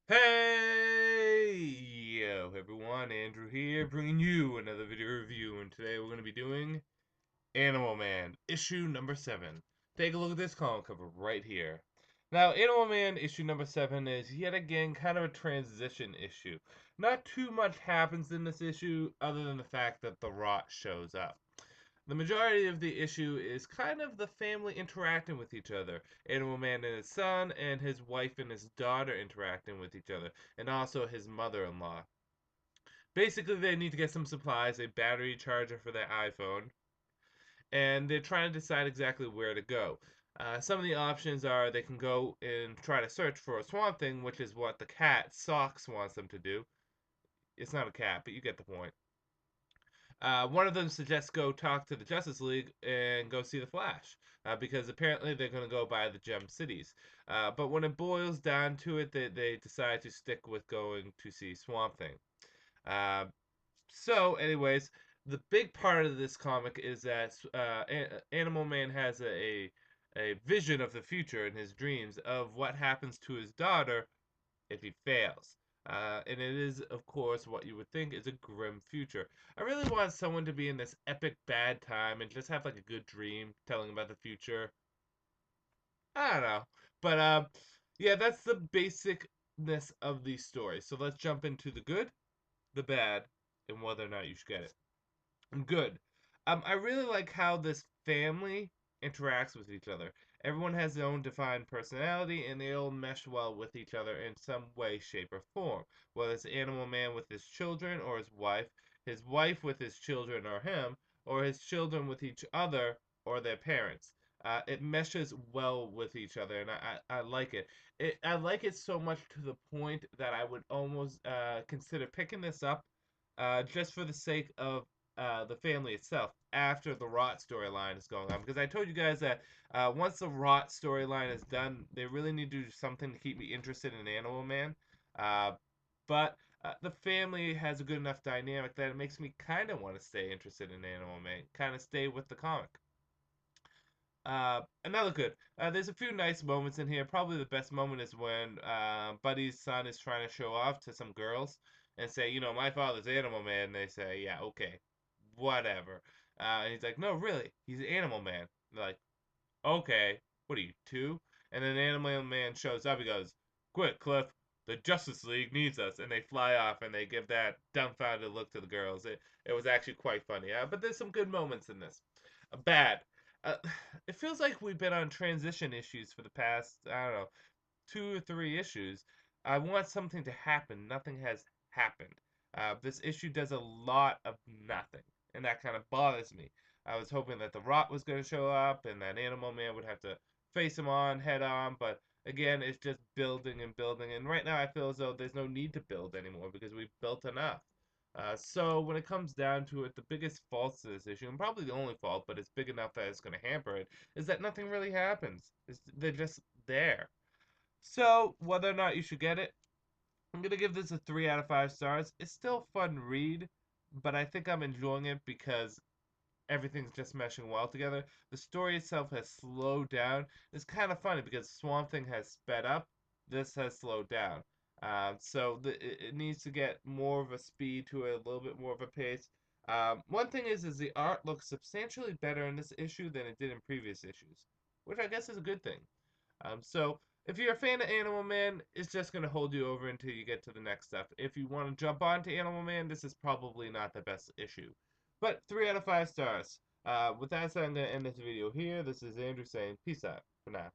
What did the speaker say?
Hey, yo everyone, Andrew here, bringing you another video review, and today we're going to be doing Animal Man, issue number 7. Take a look at this column cover right here. Now, Animal Man issue number 7 is yet again kind of a transition issue. Not too much happens in this issue other than the fact that the Rot shows up. The majority of the issue is kind of the family interacting with each other. Animal Man and his son, and his wife and his daughter interacting with each other, and also his mother in law. Basically, they need to get some supplies, a battery charger for their iPhone, and they're trying to decide exactly where to go. Some of the options are they can go and try to search for a Swamp Thing, which is what the cat Socks wants them to do. It's not a cat, but you get the point. One of them suggests go talk to the Justice League and go see the Flash, because apparently they're going to go by the Gem Cities. But when it boils down to it, they decide to stick with going to see Swamp Thing. Uh, anyways, the big part of this comic is that Animal Man has a vision of the future in his dreams of what happens to his daughter if he fails. And it is, of course, what you would think is a grim future. I really want someone to be in this epic bad time and just have like a good dream telling about the future. I don't know. But yeah, that's the basicness of the story. So let's jump into the good, the bad, and whether or not you should get it. Good. I really like how this family interacts with each other. Everyone has their own defined personality, and they all mesh well with each other in some way, shape, or form. Whether it's Animal Man with his children or his wife with his children or him, or his children with each other or their parents. It meshes well with each other, and I like it. I like it so much to the point that I would almost consider picking this up just for the sake of the family itself after the Rot storyline is going on. Because I told you guys that once the Rot storyline is done, they really need to do something to keep me interested in Animal Man. Uh, but the family has a good enough dynamic that it makes me kind of want to stay interested in Animal Man, kind of stay with the comic. Another good. There's a few nice moments in here. Probably the best moment is when Buddy's son is trying to show off to some girls and say, my father's Animal Man. And they say, yeah, okay, whatever. And he's like, no, really, he's Animal Man. They're like, okay, what are you, two? And then Animal Man shows up. He goes, quick, Cliff, the Justice League needs us. And they fly off and they give that dumbfounded look to the girls. It was actually quite funny. But there's some good moments in this. Bad. Uh, it feels like we've been on transition issues for the past, I don't know, 2 or 3 issues. I want something to happen. Nothing has happened. This issue does a lot of nothing, and that kind of bothers me. I was hoping that the Rot was going to show up and that Animal Man would have to face him on head on, but again, it's just building and building. And right now, I feel as though there's no need to build anymore because we've built enough. So when it comes down to it, the biggest fault to this issue, and probably the only fault, but it's big enough that it's going to hamper it, is that nothing really happens. They're just there. So whether or not you should get it, I'm gonna give this a 3 out of 5 stars. It's still a fun read, but I think I'm enjoying it because everything's just meshing well together. The story itself has slowed down. It's kind of funny because Swamp Thing has sped up. This has slowed down. It needs to get more of a speed to it, a little bit more of a pace. One thing is the art looks substantially better in this issue than it did in previous issues, which I guess is a good thing. If you're a fan of Animal Man, it's just going to hold you over until you get to the next stuff. If you want to jump onto Animal Man, this is probably not the best issue. But 3 out of 5 stars. With that said, I'm going to end this video here. This is Andrew saying peace out for now.